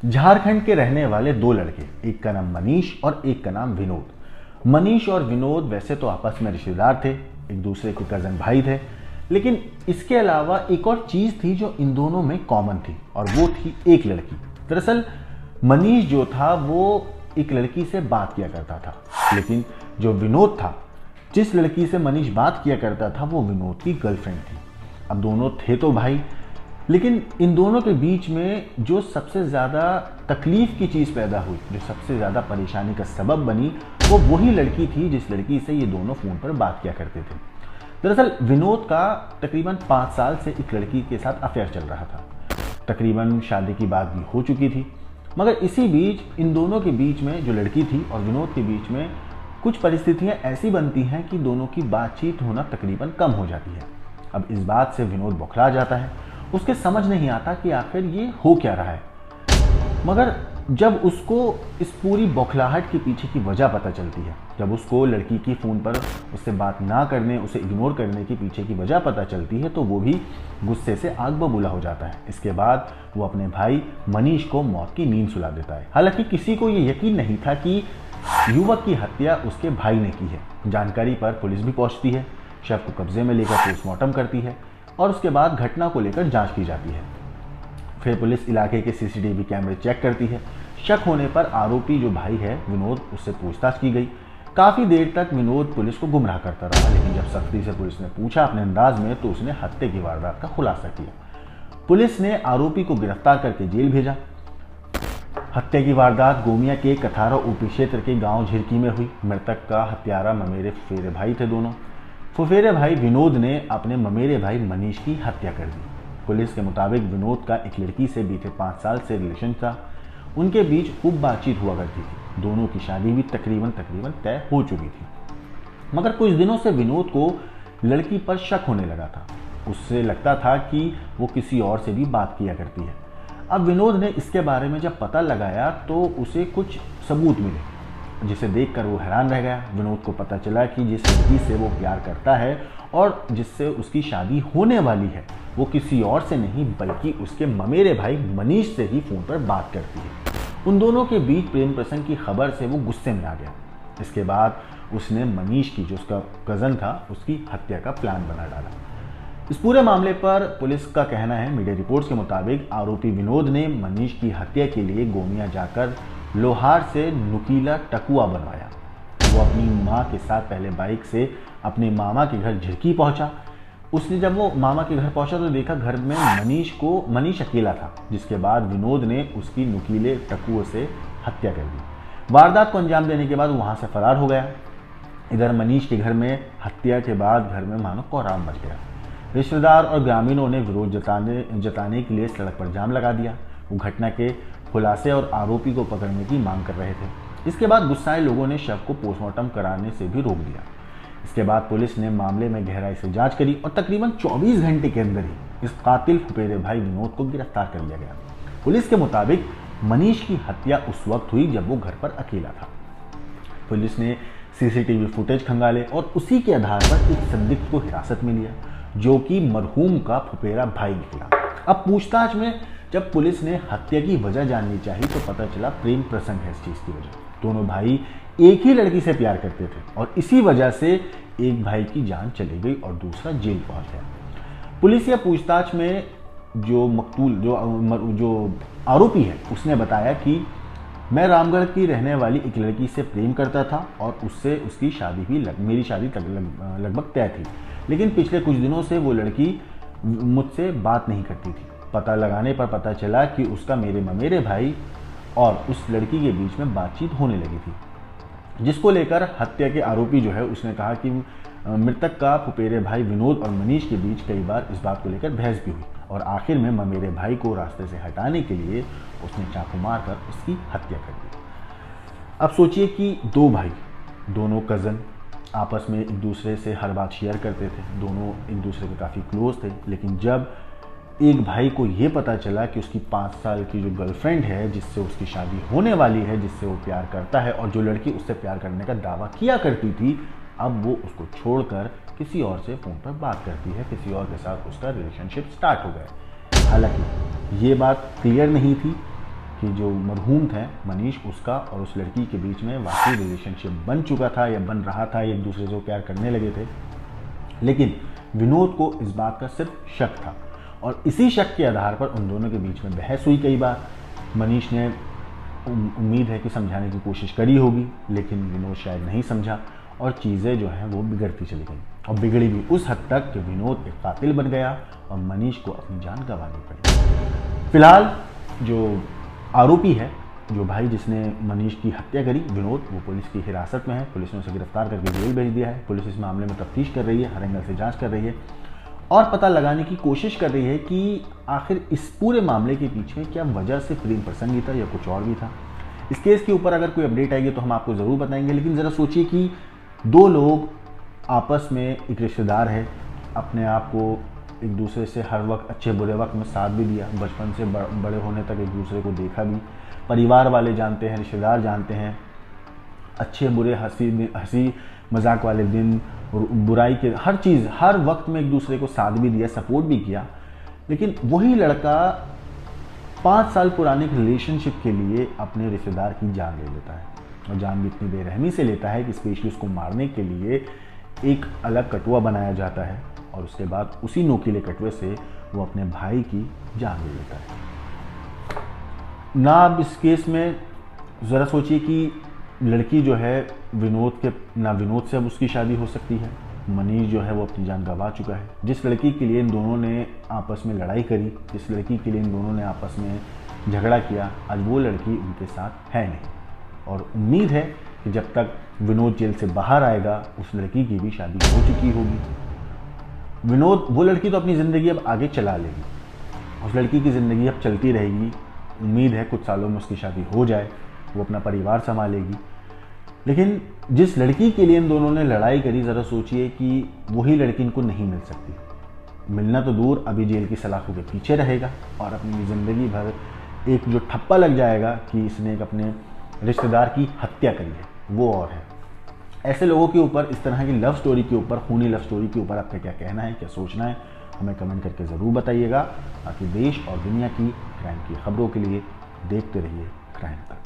झारखंड के रहने वाले दो लड़के, एक का नाम मनीष और एक का नाम विनोद। मनीष और विनोद वैसे तो आपस में रिश्तेदार थे, एक दूसरे के कजन भाई थे, लेकिन इसके अलावा एक और चीज थी जो इन दोनों में कॉमन थी, और वो थी एक लड़की। दरअसल मनीष जो था वो एक लड़की से बात किया करता था, लेकिन जो विनोद था, जिस लड़की से मनीष बात किया करता था, वो विनोद की गर्लफ्रेंड थी। अब दोनों थे तो भाई, लेकिन इन दोनों के बीच में जो सबसे ज़्यादा तकलीफ की चीज़ पैदा हुई, जो सबसे ज़्यादा परेशानी का सबब बनी, वो वही लड़की थी जिस लड़की से ये दोनों फ़ोन पर बात किया करते थे। दरअसल विनोद का तकरीबन 5 साल से एक लड़की के साथ अफेयर चल रहा था। तकरीबन शादी की बात भी हो चुकी थी, मगर इसी बीच इन दोनों के बीच में, जो लड़की थी और विनोद के बीच में, कुछ परिस्थितियां ऐसी बनती हैं कि दोनों की बातचीत होना तकरीबन कम हो जाती है। अब इस बात से विनोद बौखला जाता है, उसके समझ नहीं आता कि आखिर ये हो क्या रहा है। मगर जब उसको इस पूरी बौखलाहट के पीछे की वजह पता चलती है, जब उसको लड़की की फ़ोन पर उससे बात ना करने, उसे इग्नोर करने के पीछे की वजह पता चलती है, तो वो भी गुस्से से आग बबूला हो जाता है। इसके बाद वो अपने भाई मनीष को मौत की नींद सुला देता है। हालांकि किसी को ये यकीन नहीं था कि युवक की हत्या उसके भाई ने की है। जानकारी पर पुलिस भी पहुंचती है, शव को कब्जे में लेकर पोस्टमार्टम करती है और उसके बाद घटना को लेकर जांच की जाती है। फिर पुलिस इलाके के सीसीटीवी कैमरे चेक करती है। शक होने पर आरोपी जो भाई है विनोद, उससे पूछताछ की गई। काफ़ी देर तक विनोद पुलिस को गुमराह करता रहा, लेकिन जब सख्ती से पुलिस ने पूछा अपने अंदाज में, तो उसने हत्या की वारदात का खुलासा किया। पुलिस ने आरोपी को गिरफ्तार करके जेल भेजा। हत्या की वारदात गोमिया के कथारा ओपी क्षेत्र के गांव झिरकी में हुई। मृतक का हत्यारा ममेरे फुफेरे भाई थे। दोनों फुफेरे भाई विनोद ने अपने ममेरे भाई मनीष की हत्या कर दी। पुलिस के मुताबिक विनोद का एक लड़की से बीते 5 साल से रिलेशन था। उनके बीच खूब बातचीत हुआ करती थी। दोनों की शादी भी तकरीबन तय हो चुकी थी। मगर कुछ दिनों से विनोद को लड़की पर शक होने लगा था। उससे लगता था कि वो किसी और से भी बात किया करती है। अब विनोद ने इसके बारे में जब पता लगाया तो उसे कुछ सबूत मिले, जिसे देखकर वो हैरान रह गया। विनोद को पता चला कि जिस लड़की से वो प्यार करता है और जिससे उसकी शादी होने वाली है, वो किसी और से नहीं बल्कि उसके ममेरे भाई मनीष से ही फ़ोन पर बात करती है। उन दोनों के बीच प्रेम प्रसंग की खबर से वो गुस्से में आ गया। इसके बाद उसने मनीष की, जो उसका कज़न था, उसकी हत्या का प्लान बना डाला। इस पूरे मामले पर पुलिस का कहना है, मीडिया रिपोर्ट्स के मुताबिक आरोपी विनोद ने मनीष की हत्या के लिए गोमिया जाकर लोहार से नुकीला टकुआ बनवाया। वो अपनी मां के साथ पहले बाइक से अपने मामा के घर झिरकी पहुंचा। उसने जब वो मामा के घर पहुंचा तो देखा घर में मनीष अकेला था, जिसके बाद विनोद ने उसकी नुकीले टकुए से हत्या कर दी। वारदात को अंजाम देने के बाद वहां से फरार हो गया। इधर मनीष के घर में हत्या के बाद घर में मानो कोहराम मच गया। रिश्तेदार और ग्रामीणों ने विरोध जताने के लिए सड़क पर जाम लगा दिया। वो घटना के खुलासे और आरोपी को पकड़ने की मांग कर रहे थे। इसके बाद गुस्साए लोगों ने शव को पोस्टमार्टम कराने से भी रोक दिया। इसके बाद पुलिस ने मामले में गहराई से जांच करी और तकरीबन 24 घंटे के अंदर ही इस कातिल फुफेरे भाई विनोद को गिरफ्तार कर लिया गया। पुलिस के मुताबिक मनीष की हत्या उस वक्त हुई जब वो घर पर अकेला था। पुलिस ने सीसीटीवी फुटेज खंगाले और उसी के आधार पर एक संदिग्ध को हिरासत में लिया, जो कि मरहूम का फुफेरा भाई निकला। अब पूछताछ में जब पुलिस ने हत्या की वजह जाननी चाहिए तो पता चला प्रेम प्रसंग है इस चीज़ की वजह। दोनों भाई एक ही लड़की से प्यार करते थे और इसी वजह से एक भाई की जान चली गई और दूसरा जेल पहुंच गया। पुलिस या पूछताछ में जो मकतूल जो आरोपी है, उसने बताया कि मैं रामगढ़ की रहने वाली एक लड़की से प्रेम करता था और उससे उसकी शादी भी मेरी शादी लगभग तय थी, लेकिन पिछले कुछ दिनों से वो लड़की मुझसे बात नहीं करती थी। पता लगाने पर पता चला कि उसका मेरे ममेरे भाई और उस लड़की के बीच में बातचीत होने लगी थी, जिसको लेकर हत्या के आरोपी जो है उसने कहा कि मृतक का फुफेरे भाई विनोद और मनीष के बीच कई बार इस बात को लेकर बहस भी हुई और आखिर में ममेरे भाई को रास्ते से हटाने के लिए उसने चाकू मारकर उसकी हत्या कर दी। अब सोचिए कि दो भाई, दोनों कज़न, आपस में एक दूसरे से हर बात शेयर करते थे, दोनों एक दूसरे के काफ़ी क्लोज थे, लेकिन जब एक भाई को ये पता चला कि उसकी 5 साल की जो गर्लफ्रेंड है, जिससे उसकी शादी होने वाली है, जिससे वो प्यार करता है और जो लड़की उससे प्यार करने का दावा किया करती थी, अब वो उसको छोड़कर किसी और से फ़ोन पर बात करती है, किसी और के साथ उसका रिलेशनशिप स्टार्ट हो गया। हालांकि ये बात क्लियर नहीं थी कि जो मरहूम थे मनीष, उसका और उस लड़की के बीच में वाकई रिलेशनशिप बन चुका था या बन रहा था, एक दूसरे से प्यार करने लगे थे। लेकिन विनोद को इस बात का सिर्फ शक था और इसी शक के आधार पर उन दोनों के बीच में बहस हुई कई बार। मनीष ने उम्मीद है कि समझाने की कोशिश करी होगी, लेकिन विनोद शायद नहीं समझा और चीज़ें जो हैं वो बिगड़ती चली गई और बिगड़ी भी उस हद तक कि विनोद एक कातिल बन गया और मनीष को अपनी जान गंवानी पड़ी। फिलहाल जो आरोपी है, जो भाई जिसने मनीष की हत्या करी, विनोद, वो पुलिस की हिरासत में है। पुलिस ने उसे गिरफ्तार करके जेल भेज दिया है। पुलिस इस मामले में तफ्तीश कर रही है, हर एंगल से जांच कर रही है और पता लगाने की कोशिश कर रही है कि आखिर इस पूरे मामले के पीछे क्या वजह से प्रेम प्रसंग ही था या कुछ और भी था। इस केस के ऊपर अगर कोई अपडेट आएगी तो हम आपको ज़रूर बताएंगे। लेकिन ज़रा सोचिए कि दो लोग आपस में, एक रिश्तेदार है, अपने आप को एक दूसरे से हर वक्त अच्छे बुरे वक्त में साथ भी दिया, बचपन से बड़े होने तक एक दूसरे को देखा भी, परिवार वाले जानते हैं, रिश्तेदार जानते हैं, अच्छे बुरे हंसी मजाक वाले दिन और बुराई के हर चीज़, हर वक्त में एक दूसरे को साथ भी दिया, सपोर्ट भी किया। लेकिन वही लड़का 5 साल पुराने एक रिलेशनशिप के लिए अपने रिश्तेदार की जान ले लेता है और जान भी इतनी बेरहमी से लेता है कि स्पेशली उसको मारने के लिए एक अलग कटुआ बनाया जाता है और उसके बाद उसी नोकीले कटुए से वो अपने भाई की जान ले लेता है। ना अब इस केस में ज़रा सोचिए कि लड़की जो है विनोद से अब उसकी शादी हो सकती है। मनीष जो है वो अपनी जान गंवा चुका है। जिस लड़की के लिए इन दोनों ने आपस में लड़ाई करी, जिस लड़की के लिए इन दोनों ने आपस में झगड़ा किया, आज वो लड़की उनके साथ है नहीं और उम्मीद है कि जब तक विनोद जेल से बाहर आएगा उस लड़की की भी शादी हो चुकी होगी। वो लड़की तो अपनी ज़िंदगी अब आगे चला लेगी, उस लड़की की ज़िंदगी अब चलती रहेगी। उम्मीद है कुछ सालों में उसकी शादी हो जाए, वो अपना परिवार संभालेगी। लेकिन जिस लड़की के लिए इन दोनों ने लड़ाई करी, ज़रा सोचिए कि वही लड़की इनको नहीं मिल सकती। मिलना तो दूर, अभी जेल की सलाखों के पीछे रहेगा और अपनी ज़िंदगी भर एक जो ठप्पा लग जाएगा कि इसने एक अपने रिश्तेदार की हत्या करी है, वो और है। ऐसे लोगों के ऊपर, इस तरह की लव स्टोरी के ऊपर, खूनी लव स्टोरी के ऊपर आपका क्या कहना है, क्या सोचना है, हमें कमेंट करके ज़रूर बताइएगा। ताकि देश और दुनिया की क्राइम की खबरों के लिए देखते रहिए क्राइम तक।